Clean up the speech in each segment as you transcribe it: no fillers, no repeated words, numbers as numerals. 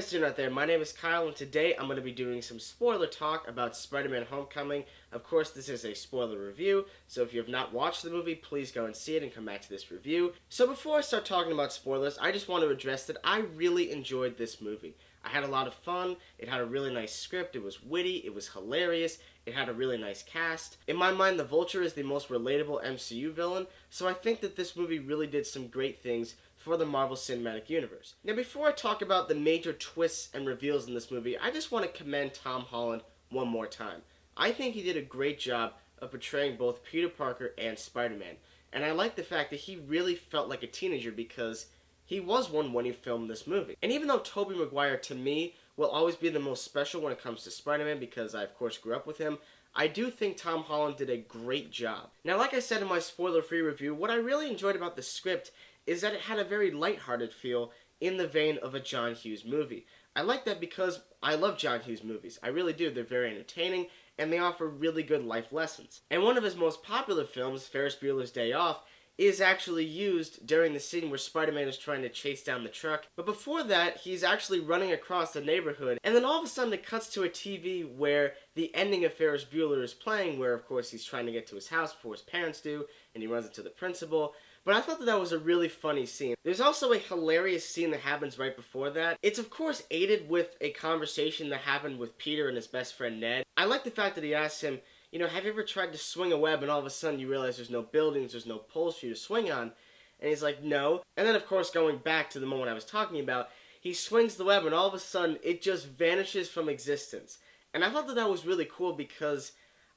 guys doing out there? My name is Kyle, and today I'm going to be doing some spoiler talk about Spider-Man Homecoming. Of course, this is a spoiler review, so if you have not watched the movie, please go and see it and come back to this review. So before I start talking about spoilers, I just want to address that I really enjoyed this movie. I had a lot of fun, it had a really nice script, it was witty, it was hilarious, it had a really nice cast. In my mind, the Vulture is the most relatable MCU villain, so I think that this movie really did some great things for the Marvel Cinematic Universe. Now, before I talk about the major twists and reveals in this movie, I just want to commend Tom Holland one more time. I think he did a great job of portraying both Peter Parker and Spider-Man, and I like the fact that he really felt like a teenager because he was one when he filmed this movie. And even though Tobey Maguire, to me, will always be the most special when it comes to Spider-Man because I, of course, grew up with him, I do think Tom Holland did a great job. Now, like I said in my spoiler-free review, what I really enjoyed about the script is that it had a very lighthearted feel in the vein of a John Hughes movie. I like that because I love John Hughes movies. I really do. They're very entertaining, and they offer really good life lessons. And one of his most popular films, Ferris Bueller's Day Off, is actually used during the scene where Spider-Man is trying to chase down the truck. But before that, he's actually running across the neighborhood, and then all of a sudden it cuts to a TV where the ending of Ferris Bueller is playing, where of course he's trying to get to his house before his parents do, and he runs into the principal. But I thought that was a really funny scene. There's also a hilarious scene that happens right before that. It's of course aided with a conversation that happened with Peter and his best friend Ned. I like the fact that he asks him, you know, have you ever tried to swing a web and all of a sudden you realize there's no buildings, there's no poles for you to swing on? And he's like, no. And then of course going back to the moment I was talking about, he swings the web and all of a sudden it just vanishes from existence. And I thought that was really cool because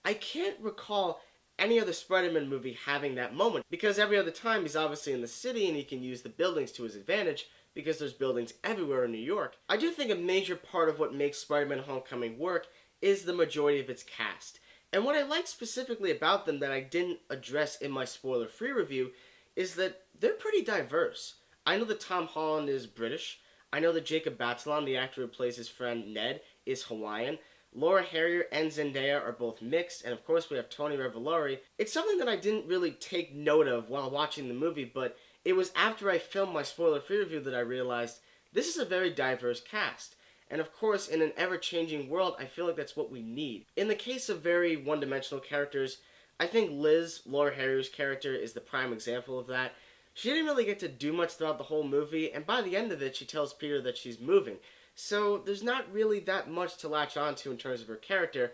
I can't recall any other Spider-Man movie having that moment, because every other time he's obviously in the city and he can use the buildings to his advantage because there's buildings everywhere in New York. I do think a major part of what makes Spider-Man Homecoming work is the majority of its cast. And what I like specifically about them that I didn't address in my spoiler-free review is that they're pretty diverse. I know that Tom Holland is British. I know that Jacob Batalon, the actor who plays his friend Ned, is Hawaiian. Laura Harrier and Zendaya are both mixed, and of course we have Tony Revolori. It's something that I didn't really take note of while watching the movie, but it was after I filmed my spoiler-free review that I realized this is a very diverse cast. And of course, in an ever-changing world, I feel like that's what we need. In the case of very one-dimensional characters, I think Liz, Laura Harrier's character, is the prime example of that. She didn't really get to do much throughout the whole movie, and by the end of it, she tells Peter that she's moving. So there's not really that much to latch onto in terms of her character,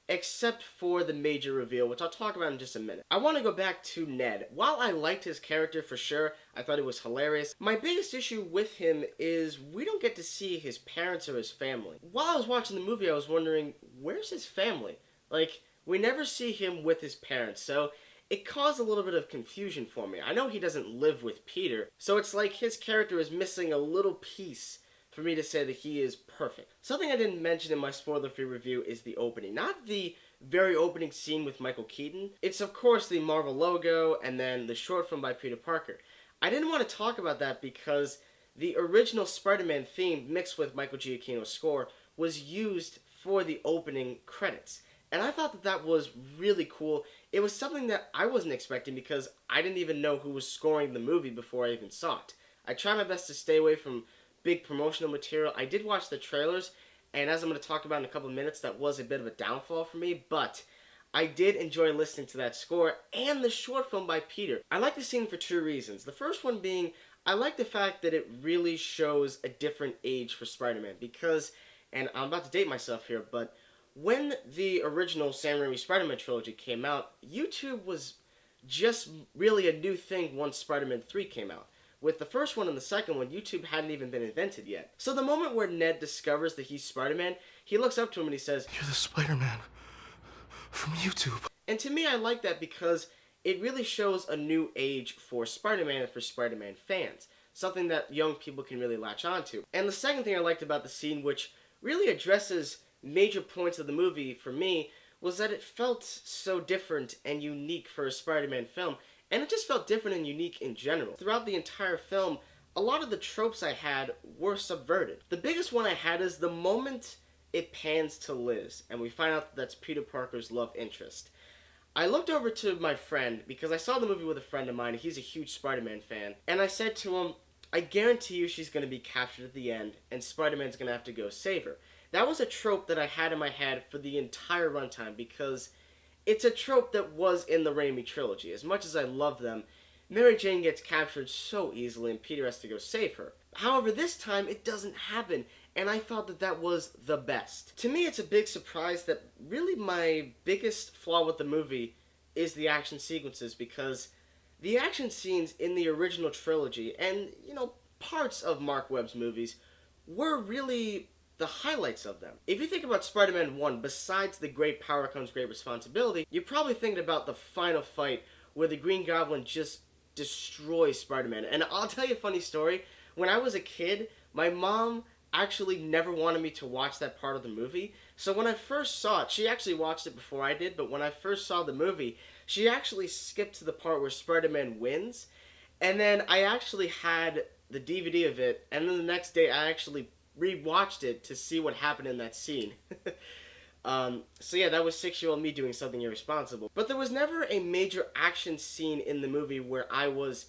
except for the major reveal, which I'll talk about in just a minute. I want to go back to Ned. While I liked his character for sure, I thought it was hilarious, my biggest issue with him is we don't get to see his parents or his family. While I was watching the movie, I was wondering, where's his family? Like, we never see him with his parents, so it caused a little bit of confusion for me. I know he doesn't live with Peter, so it's like his character is missing a little piece for me to say that he is perfect. Something I didn't mention in my spoiler-free review is the opening. Not the very opening scene with Michael Keaton. It's of course the Marvel logo and then the short film by Peter Parker. I didn't want to talk about that because the original Spider-Man theme mixed with Michael Giacchino's score was used for the opening credits. And I thought that was really cool. It was something that I wasn't expecting because I didn't even know who was scoring the movie before I even saw it. I tried my best to stay away from big promotional material. I did watch the trailers, and as I'm going to talk about in a couple of minutes, that was a bit of a downfall for me, but I did enjoy listening to that score and the short film by Peter. I like the scene for two reasons. The first one being, I like the fact that it really shows a different age for Spider-Man because, and I'm about to date myself here, but when the original Sam Raimi Spider-Man trilogy came out, YouTube was just really a new thing once Spider-Man 3 came out. With the first one and the second one, YouTube hadn't even been invented yet. So the moment where Ned discovers that he's Spider-Man, he looks up to him and he says, "You're the Spider-Man from YouTube." And to me, I like that because it really shows a new age for Spider-Man and for Spider-Man fans. Something that young people can really latch onto. And the second thing I liked about the scene, which really addresses major points of the movie for me, was that it felt so different and unique for a Spider-Man film. And it just felt different and unique in general. Throughout the entire film, a lot of the tropes I had were subverted. The biggest one I had is the moment it pans to Liz, and we find out that that's Peter Parker's love interest. I looked over to my friend, because I saw the movie with a friend of mine, and he's a huge Spider-Man fan, and I said to him, I guarantee you she's going to be captured at the end, and Spider-Man's going to have to go save her. That was a trope that I had in my head for the entire runtime, because it's a trope that was in the Raimi trilogy. As much as I love them, Mary Jane gets captured so easily and Peter has to go save her. However, this time it doesn't happen, and I thought that that was the best. To me, it's a big surprise that really my biggest flaw with the movie is the action sequences, because the action scenes in the original trilogy and, parts of Mark Webb's movies were really the highlights of them. If you think about Spider-Man 1, besides the great power comes great responsibility, you're probably thinking about the final fight where the Green Goblin just destroys Spider-Man. And I'll tell you a funny story. When I was a kid, my mom actually never wanted me to watch that part of the movie. So when I first saw it, she actually watched it before I did, but when I first saw the movie, she actually skipped to the part where Spider-Man wins. And then I actually had the DVD of it, and then the next day I actually rewatched it to see what happened in that scene. So yeah, that was 6-year-old me doing something irresponsible. But there was never a major action scene in the movie where I was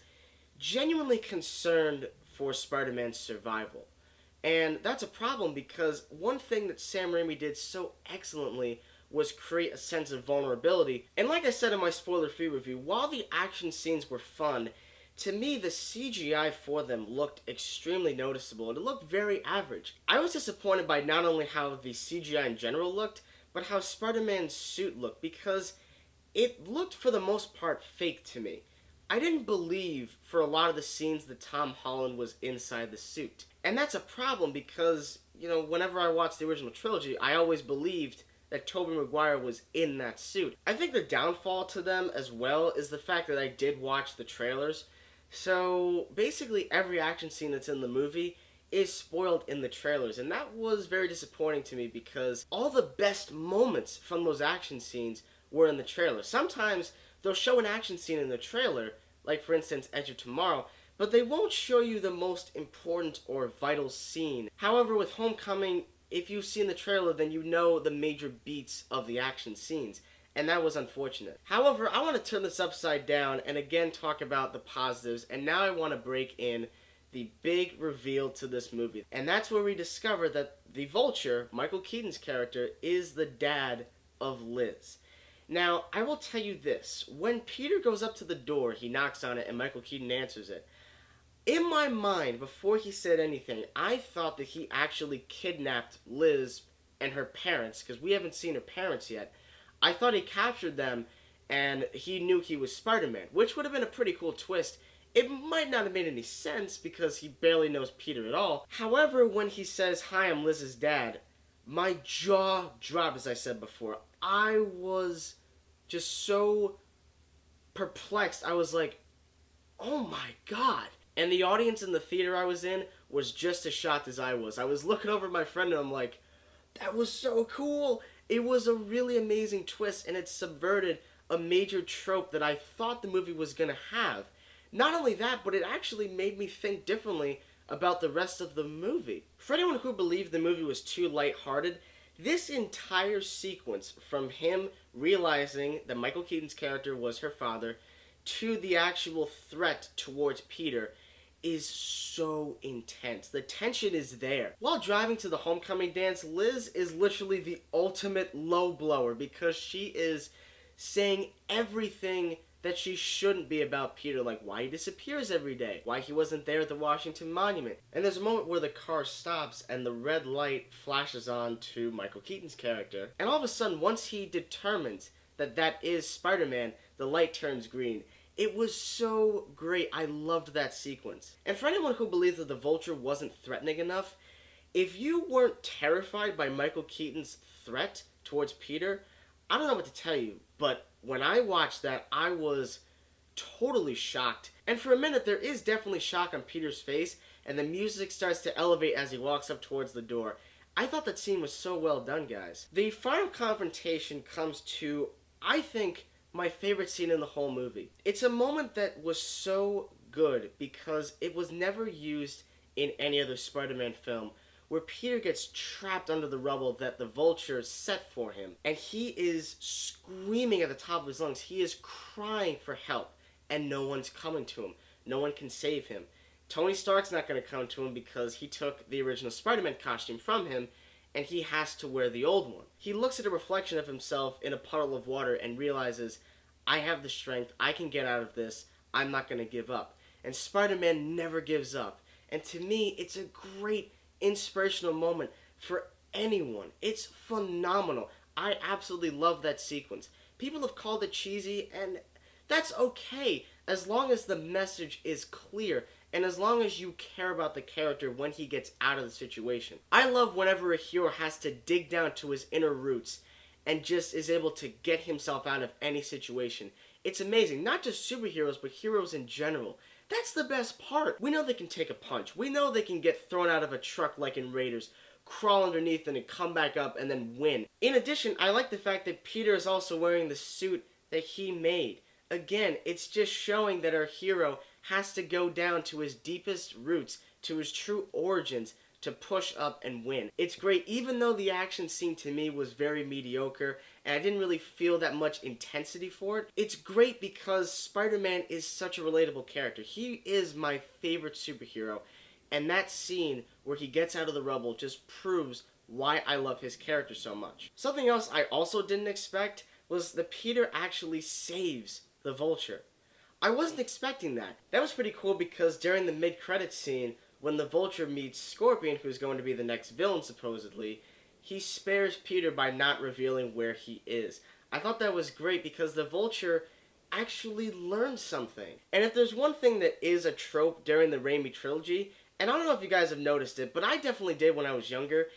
genuinely concerned for Spider-Man's survival. And that's a problem, because one thing that Sam Raimi did so excellently was create a sense of vulnerability. And like I said in my spoiler-free review, while the action scenes were fun, to me, the CGI for them looked extremely noticeable, and it looked very average. I was disappointed by not only how the CGI in general looked, but how Spider-Man's suit looked, because it looked for the most part fake to me. I didn't believe for a lot of the scenes that Tom Holland was inside the suit. And that's a problem because, whenever I watched the original trilogy, I always believed that Tobey Maguire was in that suit. I think the downfall to them as well is the fact that I did watch the trailers. So basically every action scene that's in the movie is spoiled in the trailers, and that was very disappointing to me because all the best moments from those action scenes were in the trailer. Sometimes they'll show an action scene in the trailer, like for instance Edge of Tomorrow, but they won't show you the most important or vital scene. However, with Homecoming, if you've seen the trailer, then you know the major beats of the action scenes, and that was unfortunate. However, I want to turn this upside down and again talk about the positives, and now I want to break in the big reveal to this movie. And that's where we discover that the Vulture, Michael Keaton's character, is the dad of Liz. Now, I will tell you this. When Peter goes up to the door, he knocks on it and Michael Keaton answers it. In my mind, before he said anything, I thought that he actually kidnapped Liz and her parents, because we haven't seen her parents yet. I thought he captured them and he knew he was Spider-Man, which would have been a pretty cool twist. It might not have made any sense because he barely knows Peter at all. However, when he says, "Hi, I'm Liz's dad," my jaw dropped, as I said before. I was just so perplexed. I was like, oh my god. And the audience in the theater I was in was just as shocked as I was. I was looking over at my friend and I'm like, that was so cool. It was a really amazing twist, and it subverted a major trope that I thought the movie was going to have. Not only that, but it actually made me think differently about the rest of the movie. For anyone who believed the movie was too lighthearted, this entire sequence, from him realizing that Michael Keaton's character was her father, to the actual threat towards Peter, is so intense. The tension is there. While driving to the homecoming dance, Liz is literally the ultimate low blower because she is saying everything that she shouldn't be about Peter, like why he disappears every day, why he wasn't there at the Washington Monument. And there's a moment where the car stops and the red light flashes on to Michael Keaton's character, and all of a sudden, once he determines that that is Spider-Man, the light turns green. It was so great. I loved that sequence. And for anyone who believes that the Vulture wasn't threatening enough, if you weren't terrified by Michael Keaton's threat towards Peter, I don't know what to tell you, but when I watched that, I was totally shocked. And for a minute, there is definitely shock on Peter's face, and the music starts to elevate as he walks up towards the door. I thought that scene was so well done, guys. The final confrontation comes to, I think, my favorite scene in the whole movie. It's a moment that was so good because it was never used in any other Spider-Man film, where Peter gets trapped under the rubble that the Vulture set for him, and he is screaming at the top of his lungs. He is crying for help, and no one's coming to him. No one can save him. Tony Stark's not going to come to him because he took the original Spider-Man costume from him, and he has to wear the old one. He looks at a reflection of himself in a puddle of water and realizes, I have the strength, I can get out of this, I'm not going to give up. And Spider-Man never gives up. And to me, it's a great inspirational moment for anyone. It's phenomenal. I absolutely love that sequence. People have called it cheesy, and that's okay, as long as the message is clear, and as long as you care about the character when he gets out of the situation. I love whenever a hero has to dig down to his inner roots and just is able to get himself out of any situation. It's amazing. Not just superheroes, but heroes in general. That's the best part. We know they can take a punch. We know they can get thrown out of a truck like in Raiders, crawl underneath it and come back up and then win. In addition, I like the fact that Peter is also wearing the suit that he made. Again, it's just showing that our hero has to go down to his deepest roots, to his true origins, to push up and win. It's great, even though the action scene to me was very mediocre, and I didn't really feel that much intensity for it. It's great because Spider-Man is such a relatable character. He is my favorite superhero, and that scene where he gets out of the rubble just proves why I love his character so much. Something else I also didn't expect was that Peter actually saves the Vulture. I wasn't expecting that. That was pretty cool because during the mid-credits scene, when the Vulture meets Scorpion, who's going to be the next villain supposedly, he spares Peter by not revealing where he is. I thought that was great because the Vulture actually learned something. And if there's one thing that is a trope during the Raimi trilogy, and I don't know if you guys have noticed it, but I definitely did when I was younger,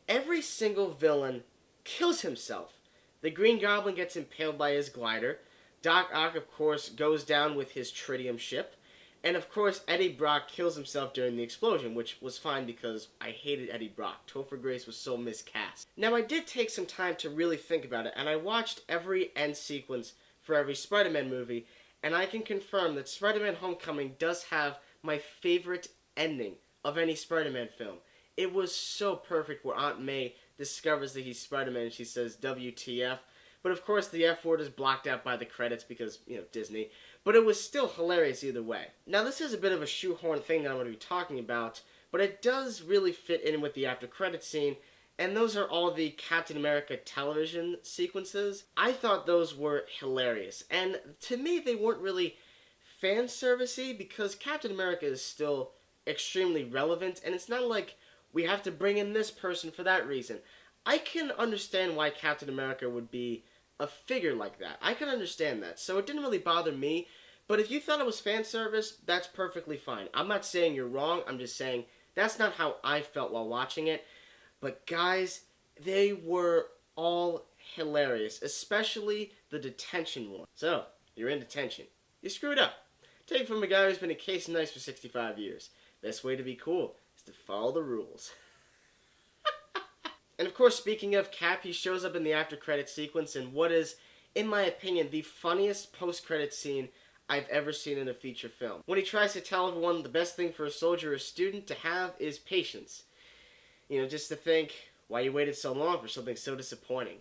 every single villain kills himself. The Green Goblin gets impaled by his glider. Doc Ock, of course, goes down with his tritium ship. And of course, Eddie Brock kills himself during the explosion, which was fine because I hated Eddie Brock. Topher Grace was so miscast. Now, I did take some time to really think about it, and I watched every end sequence for every Spider-Man movie, and I can confirm that Spider-Man Homecoming does have my favorite ending of any Spider-Man film. It was so perfect where Aunt May discovers that he's Spider-Man and she says, WTF. But of course the F word is blocked out by the credits because, Disney. But it was still hilarious either way. Now this is a bit of a shoehorn thing that I'm going to be talking about, but it does really fit in with the after credits scene, and those are all the Captain America television sequences. I thought those were hilarious, and to me they weren't really fan servicey because Captain America is still extremely relevant, and it's not like we have to bring in this person for that reason. I can understand why Captain America would be a figure like that. I can understand that. So it didn't really bother me. But if you thought it was fan service, that's perfectly fine. I'm not saying you're wrong. I'm just saying that's not how I felt while watching it. But guys, they were all hilarious. Especially the detention one. So, you're in detention. You screwed up. Take it from a guy who's been in Casey Nice for 65 years. Best way to be cool is to follow the rules. And of course, speaking of Cap, he shows up in the after-credits sequence in what is, in my opinion, the funniest post-credits scene I've ever seen in a feature film. When he tries to tell everyone the best thing for a soldier or student to have is patience. Just to think, why you waited so long for something so disappointing.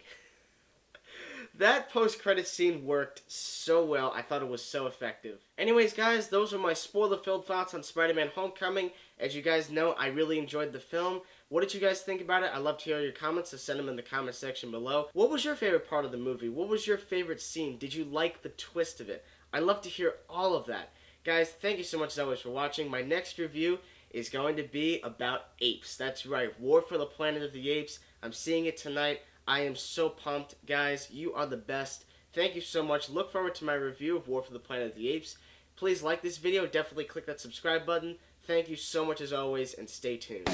That post-credits scene worked so well. I thought it was so effective. Anyways, guys, those were my spoiler-filled thoughts on Spider-Man Homecoming. As you guys know, I really enjoyed the film. What did you guys think about it? I'd love to hear your comments, so send them in the comment section below. What was your favorite part of the movie? What was your favorite scene? Did you like the twist of it? I'd love to hear all of that. Guys, thank you so much as always for watching. My next review is going to be about apes. That's right, War for the Planet of the Apes. I'm seeing it tonight. I am so pumped. Guys, you are the best. Thank you so much. Look forward to my review of War for the Planet of the Apes. Please like this video. Definitely click that subscribe button. Thank you so much as always, and stay tuned.